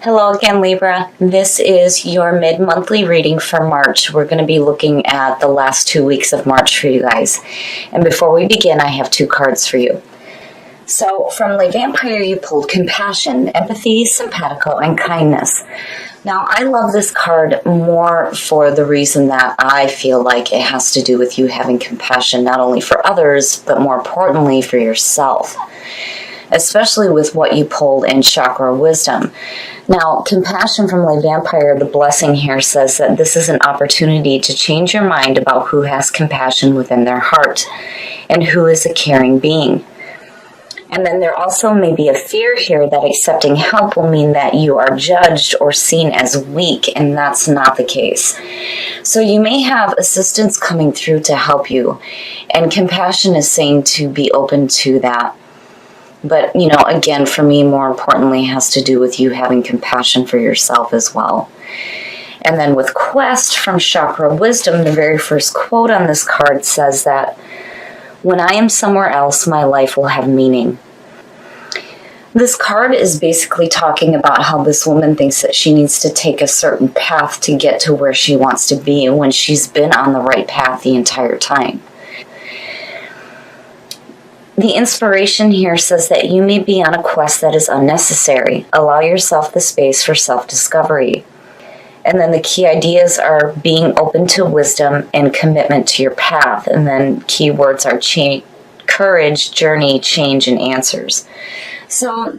Hello again, Libra. This is your mid-monthly reading for March. We're going to be looking at the last 2 weeks of March for you guys. And before we begin, I have 2 cards for you. So from the Vampire, you pulled compassion, empathy, simpatico, and kindness. Now, I love this card more for the reason that I feel like it has to do with you having compassion, not only for others, but more importantly for yourself, especially with what you pulled in Chakra Wisdom. Now, compassion from the Vampire, the blessing here says that this is an opportunity to change your mind about who has compassion within their heart and who is a caring being. And then there also may be a fear here that accepting help will mean that you are judged or seen as weak, and that's not the case. So you may have assistance coming through to help you, and compassion is saying to be open to that. But, again, for me, more importantly, has to do with you having compassion for yourself as well. And then with Quest from Chakra Wisdom, the very first quote on this card says that, "When I am somewhere else, my life will have meaning." This card is basically talking about how this woman thinks that she needs to take a certain path to get to where she wants to be when she's been on the right path the entire time. The inspiration here says that you may be on a quest that is unnecessary. Allow yourself the space for self-discovery. And then the key ideas are being open to wisdom and commitment to your path. And then keywords are courage, journey, change, and answers. So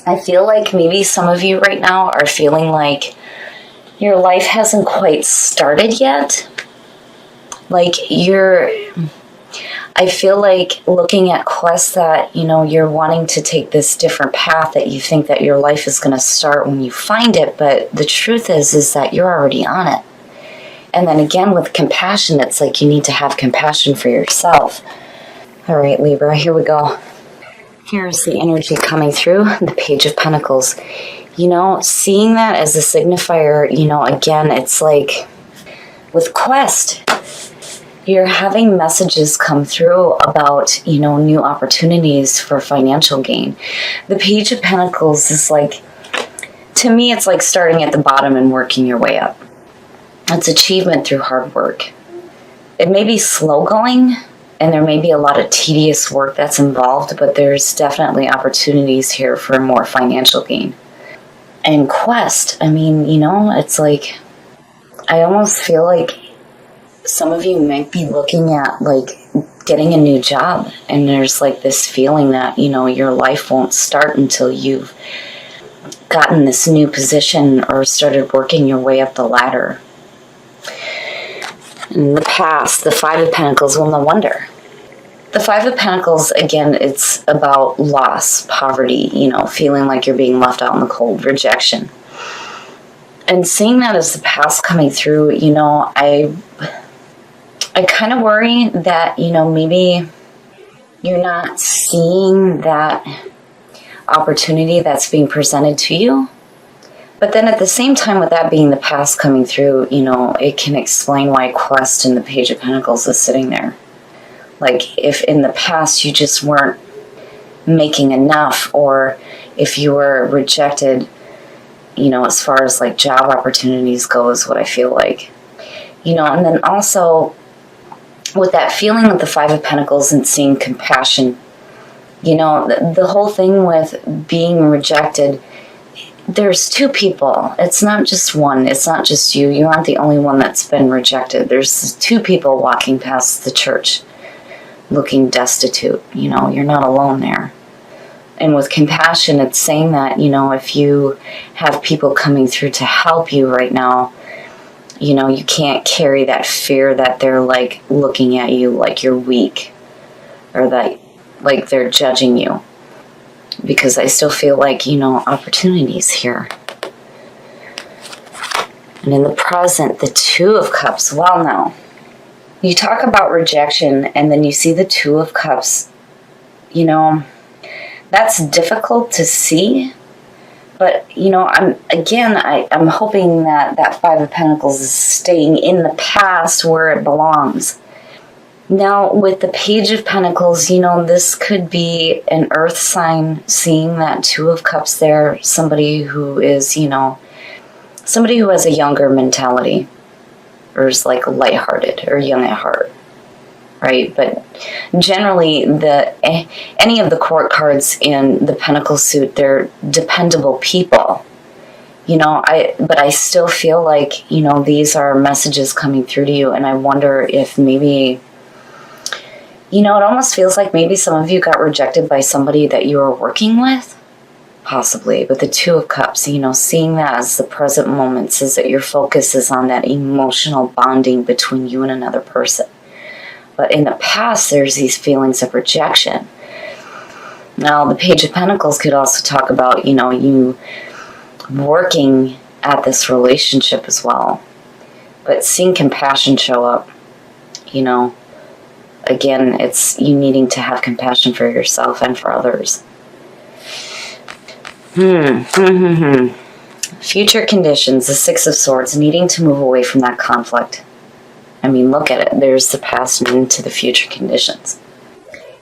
I feel like maybe some of you right now are feeling like your life hasn't quite started yet. I feel like looking at quests that, you're wanting to take this different path, that you think that your life is going to start when you find it, but the truth is that you're already on it. And then again, with compassion, it's like you need to have compassion for yourself. All right, Libra, here we go. Here's the energy coming through, the Page of Pentacles. Seeing that as a signifier, again, it's like with Quest, you're having messages come through about, new opportunities for financial gain. The Page of Pentacles is like, to me, it's like starting at the bottom and working your way up. It's achievement through hard work. It may be slow going, and there may be a lot of tedious work that's involved, but there's definitely opportunities here for more financial gain. And Quest, it's like, I almost feel like some of you might be looking at getting a new job, and there's this feeling that your life won't start until you've gotten this new position or started working your way up the ladder. In the past, the Five of Pentacles, well, no wonder. The Five of Pentacles, again, it's about loss, poverty, feeling like you're being left out in the cold, rejection. And seeing that as the past coming through, I kind of worry that, maybe you're not seeing that opportunity that's being presented to you. But then at the same time, with that being the past coming through, it can explain why Quest in the Page of Pentacles is sitting there. If in the past you just weren't making enough, or if you were rejected, as far as job opportunities go, is what I feel like. And then also, with that feeling of the Five of Pentacles and seeing compassion, the whole thing with being rejected, there's 2 people. It's not just one. It's not just you. You aren't the only one that's been rejected. There's 2 people walking past the church looking destitute. You're not alone there. And with compassion, it's saying that, if you have people coming through to help you right now, you can't carry that fear that they're looking at you like you're weak, or that they're judging you, because I still feel opportunities here. And in the present, the Two of Cups. Well, now, you talk about rejection, and then you see the Two of Cups. That's difficult to see. But, I'm hoping that Five of Pentacles is staying in the past where it belongs. Now, with the Page of Pentacles, this could be an earth sign seeing that Two of Cups there. Somebody who is, somebody who has a younger mentality or is like lighthearted or young at heart, right? But generally, any of the court cards in the Pentacle suit, they're dependable people. But I still feel like, these are messages coming through to you, and I wonder if maybe, it almost feels like maybe some of you got rejected by somebody that you were working with, possibly. But the Two of Cups, seeing that as the present moment says that your focus is on that emotional bonding between you and another person. But in the past, there's these feelings of rejection. Now, the Page of Pentacles could also talk about, you working at this relationship as well. But seeing compassion show up, again, it's you needing to have compassion for yourself and for others. Future conditions, the Six of Swords, needing to move away from that conflict. I mean, look at it. There's the past and into the future conditions.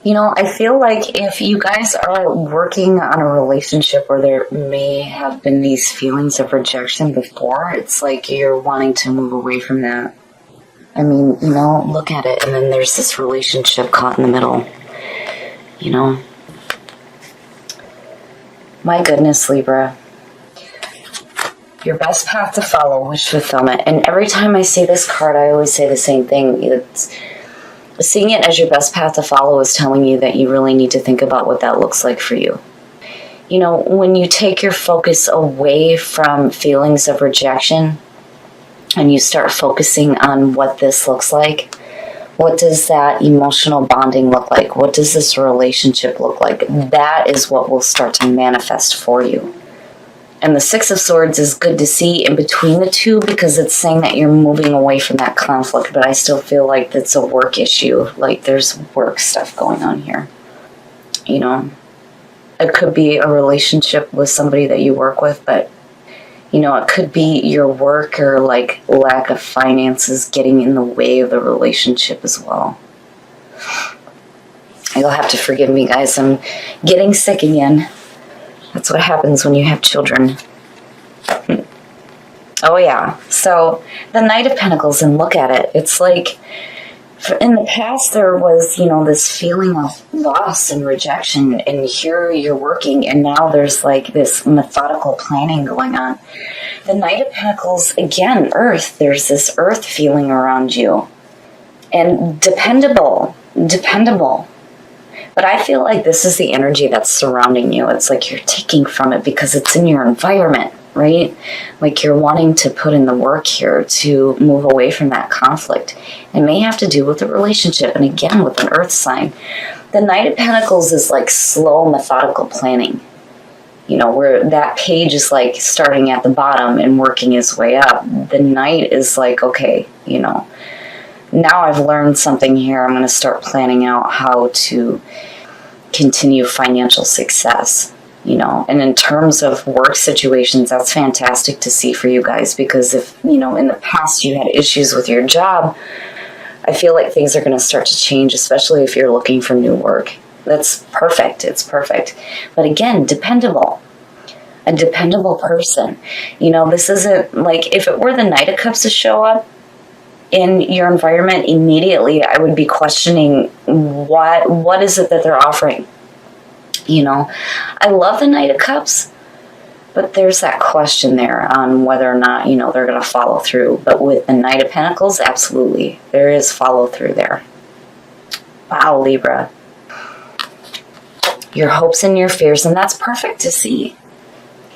I feel like if you guys are working on a relationship where there may have been these feelings of rejection before, it's like you're wanting to move away from that. I mean, look at it. And then there's this relationship caught in the middle. My goodness, Libra. Your best path to follow, wish fulfillment. And every time I see this card, I always say the same thing. Seeing it as your best path to follow is telling you that you really need to think about what that looks like for you. When you take your focus away from feelings of rejection and you start focusing on what this looks like, what does that emotional bonding look like? What does this relationship look like? That is what will start to manifest for you. And the Six of Swords is good to see in between the two because it's saying that you're moving away from that conflict, but I still feel like it's a work issue. Like there's work stuff going on here. It could be a relationship with somebody that you work with, but it could be your work or like lack of finances getting in the way of the relationship as well. You'll have to forgive me, guys. I'm getting sick again. That's what happens when you have children. Oh yeah. So the Knight of Pentacles, and look at it. It's like in the past there was, this feeling of loss and rejection, and here you're working, and now there's like this methodical planning going on. The Knight of Pentacles, again, earth. There's this earth feeling around you. And dependable. But I feel like this is the energy that's surrounding you. It's like you're taking from it because it's in your environment, right? Like you're wanting to put in the work here to move away from that conflict. It may have to do with the relationship. And again, with an earth sign. The Knight of Pentacles is like slow, methodical planning. Where that page is like starting at the bottom and working his way up. The Knight is like, okay, now I've learned something here. I'm going to start planning out how to continue financial success, And in terms of work situations, that's fantastic to see for you guys because if, in the past you had issues with your job, I feel like things are going to start to change, especially if you're looking for new work. That's perfect. It's perfect. But again, dependable. A dependable person. This isn't like if it were the Knight of Cups to show up in your environment, immediately I would be questioning what is it that they're offering. I love the Knight of Cups, but there's that question there on whether or not, they're going to follow through. But with the Knight of Pentacles, absolutely. There is follow through there. Wow, Libra. Your hopes and your fears, and that's perfect to see.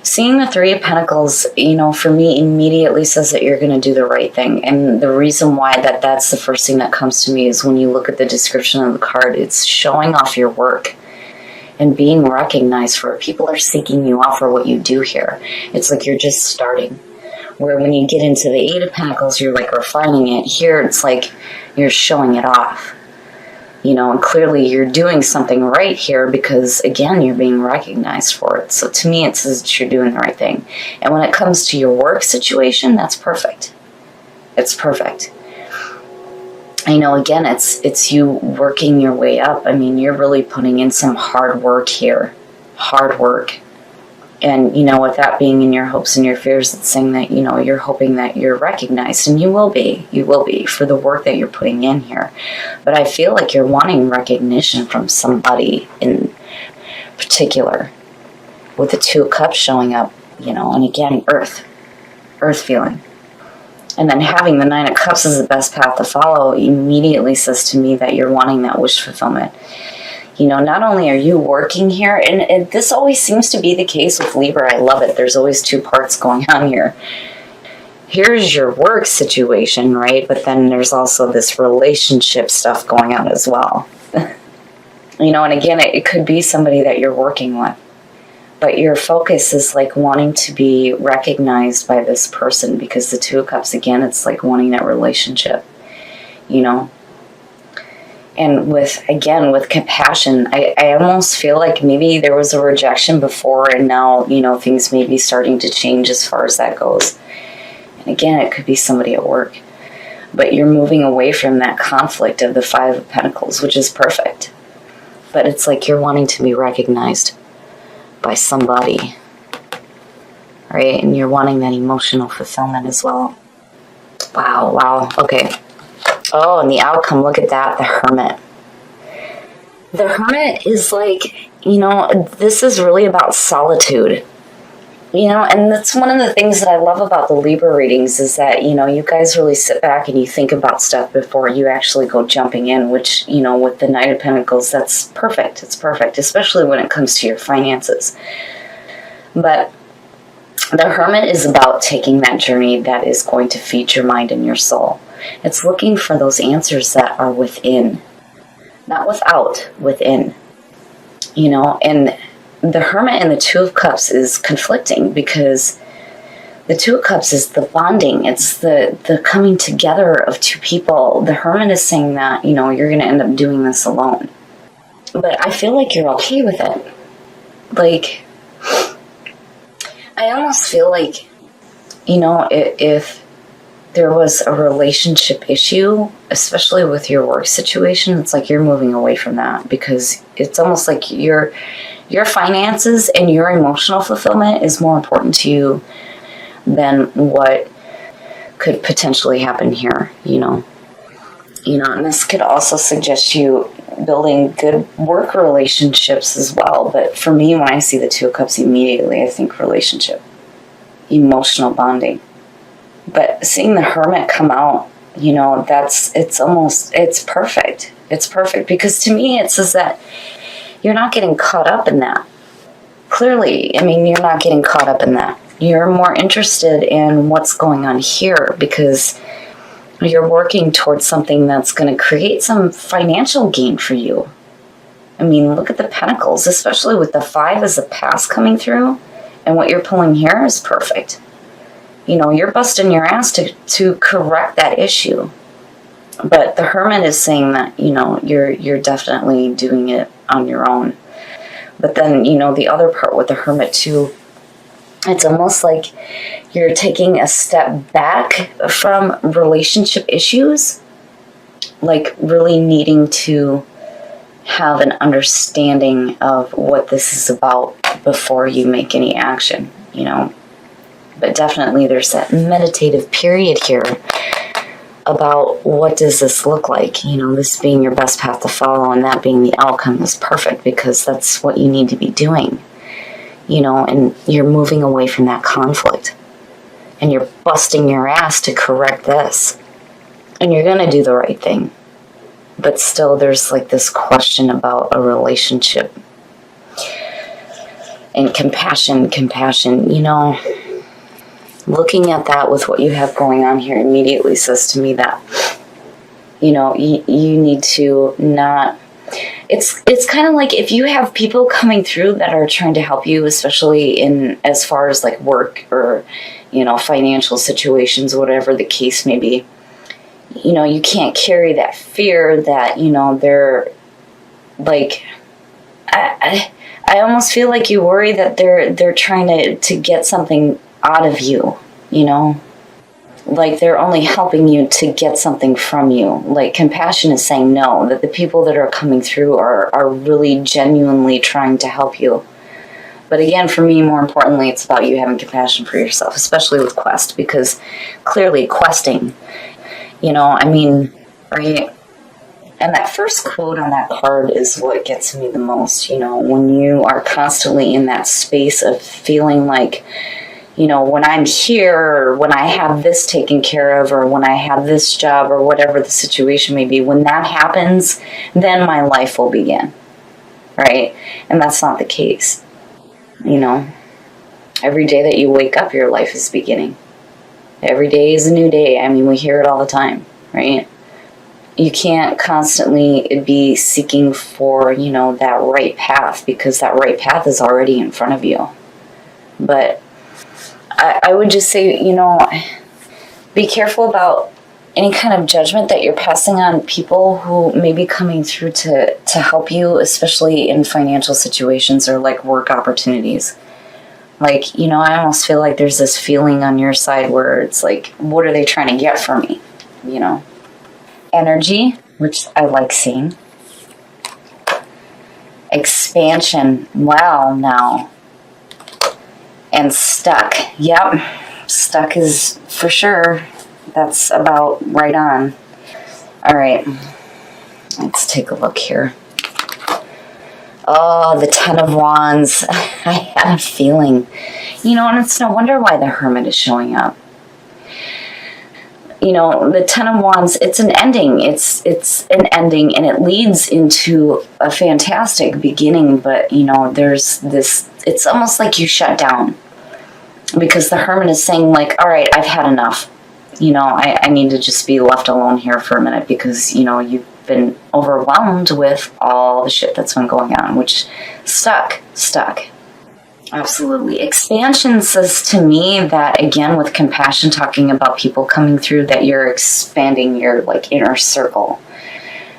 Seeing the Three of Pentacles, for me immediately says that you're going to do the right thing. And the reason why that's the first thing that comes to me is when you look at the description of the card, it's showing off your work and being recognized for it. People are seeking you out for what you do here. It's like you're just starting. Where when you get into the Eight of Pentacles, you're like refining it. Here, it's like you're showing it off. And clearly you're doing something right here because, again, you're being recognized for it. So to me, it says that you're doing the right thing. And when it comes to your work situation, that's perfect. It's perfect. I know, again, it's you working your way up. I mean, you're really putting in some hard work here. Hard work. And, with that being in your hopes and your fears, it's saying that, you're hoping that you're recognized. And you will be. You will be for the work that you're putting in here. But I feel like you're wanting recognition from somebody in particular. With the Two of Cups showing up, and again, earth feeling. And then having the Nine of Cups as the best path to follow immediately says to me that you're wanting that wish fulfillment. Not only are you working here, and this always seems to be the case with Libra. I love it. There's always two parts going on here. Here's your work situation, right? But then there's also this relationship stuff going on as well. And again, it could be somebody that you're working with. But your focus is like wanting to be recognized by this person, because the Two of Cups, again, it's like wanting that relationship, And with compassion, I almost feel like maybe there was a rejection before, and now, things may be starting to change as far as that goes. And again, it could be somebody at work. But you're moving away from that conflict of the Five of Pentacles, which is perfect. But it's like you're wanting to be recognized by somebody, right? And you're wanting that emotional fulfillment as well. Wow. Okay. Oh, and the outcome, look at that, the Hermit. The Hermit is like, this is really about solitude. And that's one of the things that I love about the Libra readings is that, you guys really sit back and you think about stuff before you actually go jumping in, which, with the Knight of Pentacles, that's perfect. It's perfect, especially when it comes to your finances. But the Hermit is about taking that journey that is going to feed your mind and your soul. It's looking for those answers that are within, not without, within, and the Hermit and the Two of Cups is conflicting, because the Two of Cups is the bonding. It's the coming together of two people. The Hermit is saying that, you're going to end up doing this alone. But I feel like you're okay with it. Like, I almost feel like, if there was a relationship issue, especially with your work situation, it's like you're moving away from that, because it's almost like your finances and your emotional fulfillment is more important to you than what could potentially happen here, and this could also suggest you building good work relationships as well. But for me, when I see the Two of Cups, immediately I think relationship, emotional bonding. But seeing the Hermit come out, it's perfect. It's perfect, because to me it says that you're not getting caught up in that. Clearly, you're not getting caught up in that. You're more interested in what's going on here, because you're working towards something that's going to create some financial gain for you. Look at the Pentacles, especially with the Five as a pass coming through, and what you're pulling here is perfect. You're busting your ass to correct that issue. But the Hermit is saying that, you're definitely doing it on your own. But then, the other part with the Hermit too, it's almost like you're taking a step back from relationship issues, like really needing to have an understanding of what this is about before you make any action, But definitely there's that meditative period here about what does this look like, this being your best path to follow, and that being the outcome is perfect, because that's what you need to be doing, and you're moving away from that conflict, and you're busting your ass to correct this, and you're going to do the right thing. But still there's like this question about a relationship and compassion, looking at that with what you have going on here immediately says to me that, you need to not, it's kind of like if you have people coming through that are trying to help you, especially in as far as like work or, financial situations, whatever the case may be, you can't carry that fear that, they're like, I almost feel like you worry that they're trying to get something out of you, like they're only helping you to get something from you. Like compassion is saying no, that the people that are coming through are really genuinely trying to help you. But again, for me, more importantly, it's about you having compassion for yourself, especially with quest, because clearly questing, right? And that first quote on that card is what gets me the most, when you are constantly in that space of feeling like, when I'm here, or when I have this taken care of, or when I have this job, or whatever the situation may be, when that happens, then my life will begin, right? And that's not the case. Every day that you wake up, your life is beginning. Every day is a new day. I mean, we hear it all the time, right? You can't constantly be seeking for, that right path, because that right path is already in front of you. But I would just say, be careful about any kind of judgment that you're passing on people who may be coming through to help you, especially in financial situations or like work opportunities. Like, I almost feel like there's this feeling on your side where it's like, what are they trying to get from me? Energy, which I like seeing. Expansion. Wow, now. And stuck. Yep. Stuck is for sure. That's about right on. All right. Let's take a look here. Oh, the Ten of Wands. I had a feeling. And it's no wonder why the Hermit is showing up. The Ten of Wands, it's an ending. It's an ending, and it leads into a fantastic beginning. But, there's this, it's almost like you shut down. Because the Hermit is saying, like, all right, I've had enough. I need to just be left alone here for a minute because, you've been overwhelmed with all the shit that's been going on, which stuck. Absolutely. Expansion says to me that, again, with compassion, talking about people coming through, that you're expanding your, like, inner circle.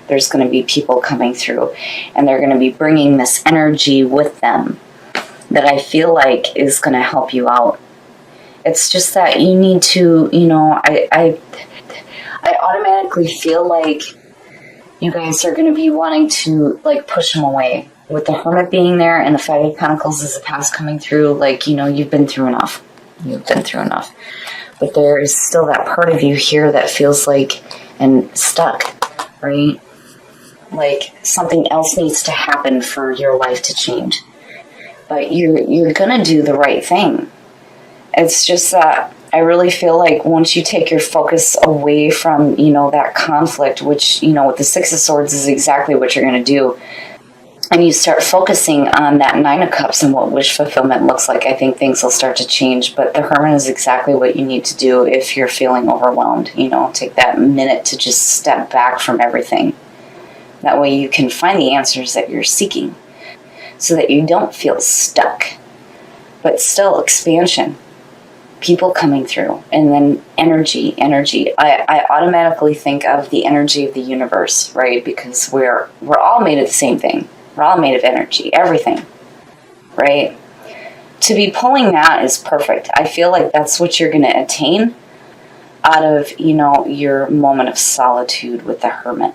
There's going to be people coming through, and they're going to be bringing this energy with them that I feel like is going to help you out. It's just that you need to, I automatically feel like you guys are going to be wanting to, like, push them away. With the Hermit being there and the Five of Pentacles as the past coming through, like, you've been through enough. But there is still that part of you here that feels like, and stuck, right? Like, something else needs to happen for your life to change. But you're going to do the right thing. It's just that I really feel like once you take your focus away from, that conflict, which, with the Six of Swords is exactly what you're going to do, and you start focusing on that Nine of Cups and what wish fulfillment looks like, I think things will start to change. But the Hermit is exactly what you need to do if you're feeling overwhelmed. Take that minute to just step back from everything. That way you can find the answers that you're seeking so that you don't feel stuck. But still expansion. People coming through, and then energy. I automatically think of the energy of the universe, right? Because we're all made of the same thing. We're all made of energy, everything, right? To be pulling that is perfect. I feel like that's what you're going to attain out of, your moment of solitude with the Hermit.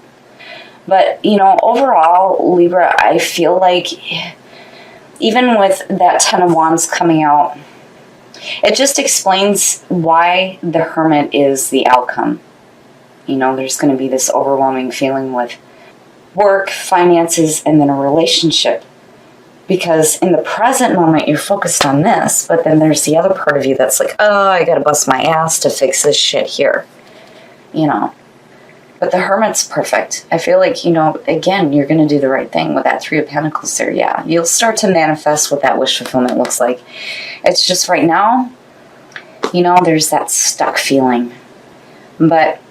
But, overall, Libra, I feel like even with that Ten of Wands coming out, it just explains why the Hermit is the outcome. There's going to be this overwhelming feeling with work, finances, and then a relationship. Because in the present moment, you're focused on this, but then there's the other part of you that's like, oh, I got to bust my ass to fix this shit here. But the Hermit's perfect. I feel like, again, you're going to do the right thing with that Three of Pentacles there. Yeah, you'll start to manifest what that wish fulfillment looks like. It's just right now, there's that stuck feeling. But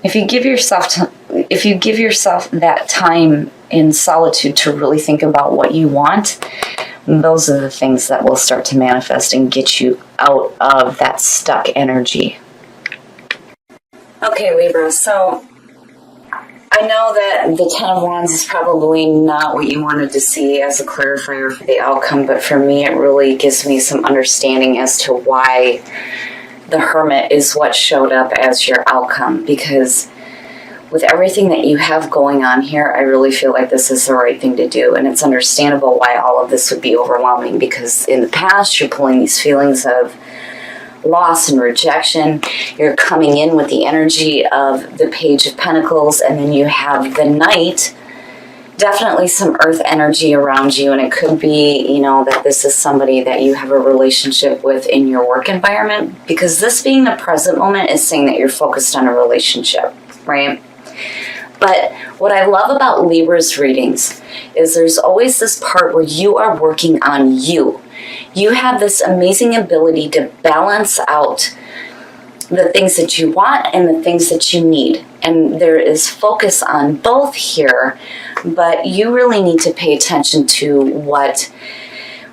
if you give yourself that time in solitude to really think about what you want, those are the things that will start to manifest and get you out of that stuck energy. Okay, Libra, so I know that the Ten of Wands is probably not what you wanted to see as a clarifier for the outcome, but for me it really gives me some understanding as to why the Hermit is what showed up as your outcome, because with everything that you have going on here, I really feel like this is the right thing to do. And it's understandable why all of this would be overwhelming, because in the past, you're pulling these feelings of loss and rejection. You're coming in with the energy of the Page of Pentacles, and then you have the Knight. Definitely some earth energy around you, and it could be, you know, that this is somebody that you have a relationship with in your work environment, because this being the present moment is saying that you're focused on a relationship, right? But what I love about Libra's readings is there's always this part where you are working on you. You have this amazing ability to balance out the things that you want and the things that you need. And there is focus on both here, but you really need to pay attention to what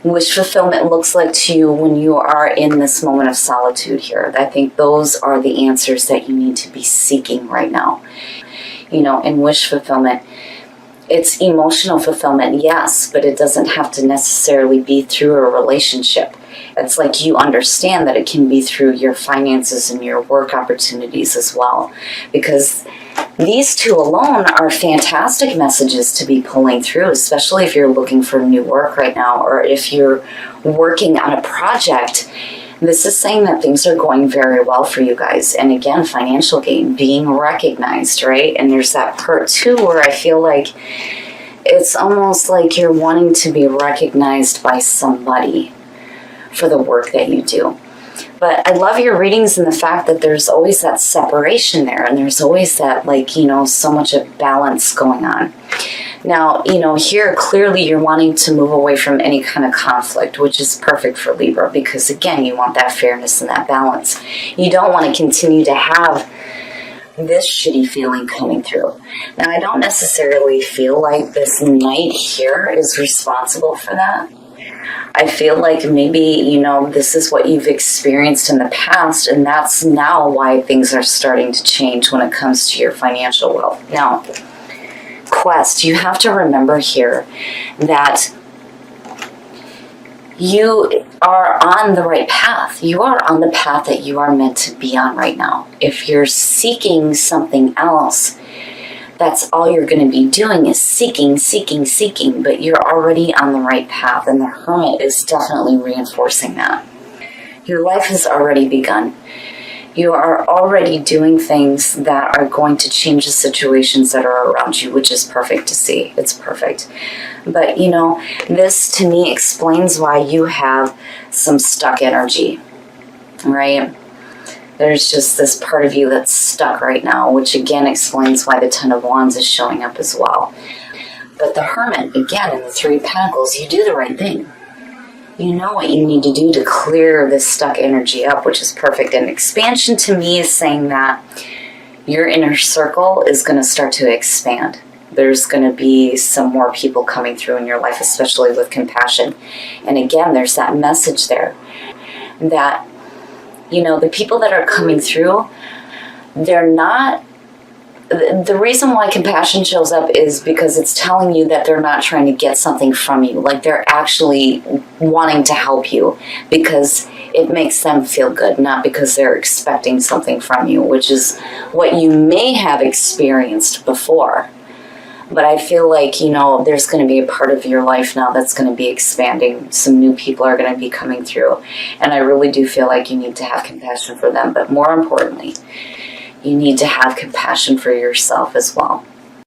wish fulfillment looks like to you when you are in this moment of solitude here. I think those are the answers that you need to be seeking right now. You know, in wish fulfillment, it's emotional fulfillment, yes, but it doesn't have to necessarily be through a relationship. It's like you understand that it can be through your finances and your work opportunities as well. Because these two alone are fantastic messages to be pulling through, especially if you're looking for new work right now, or if you're working on a project. This is saying that things are going very well for you guys. And again, financial gain, being recognized, right? And there's that part too where I feel like it's almost like you're wanting to be recognized by somebody for the work that you do. But I love your readings and the fact that there's always that separation there, and there's always that, like, you know, so much of balance going on. Now, you know, here clearly you're wanting to move away from any kind of conflict, which is perfect for Libra, because again, you want that fairness and that balance. You don't want to continue to have this shitty feeling coming through. Now, I don't necessarily feel like this Knight here is responsible for that. I feel like maybe, you know, this is what you've experienced in the past, and that's now why things are starting to change when it comes to your financial wealth. Now, Quest, you have to remember here that you are on the right path. You are on the path that you are meant to be on right now. If you're seeking something else, that's all you're going to be doing is seeking, but you're already on the right path, and the Hermit is definitely reinforcing that. Your life has already begun. You are already doing things that are going to change the situations that are around you, which is perfect to see. It's perfect. But, you know, this to me explains why you have some stuck energy, right? There's just this part of you that's stuck right now, which again explains why the Ten of Wands is showing up as well. But the Hermit, again, in the Three of Pentacles, you do the right thing. You know what you need to do to clear this stuck energy up, which is perfect. And expansion to me is saying that your inner circle is going to start to expand. There's going to be some more people coming through in your life, especially with compassion. And again, there's that message there that, you know, the people that are coming through, they're not... The reason why compassion shows up is because it's telling you that they're not trying to get something from you. Like, they're actually wanting to help you because it makes them feel good, not because they're expecting something from you, which is what you may have experienced before. But I feel like, you know, there's going to be a part of your life now that's going to be expanding. Some new people are going to be coming through. And I really do feel like you need to have compassion for them. But more importantly, you need to have compassion for yourself as well.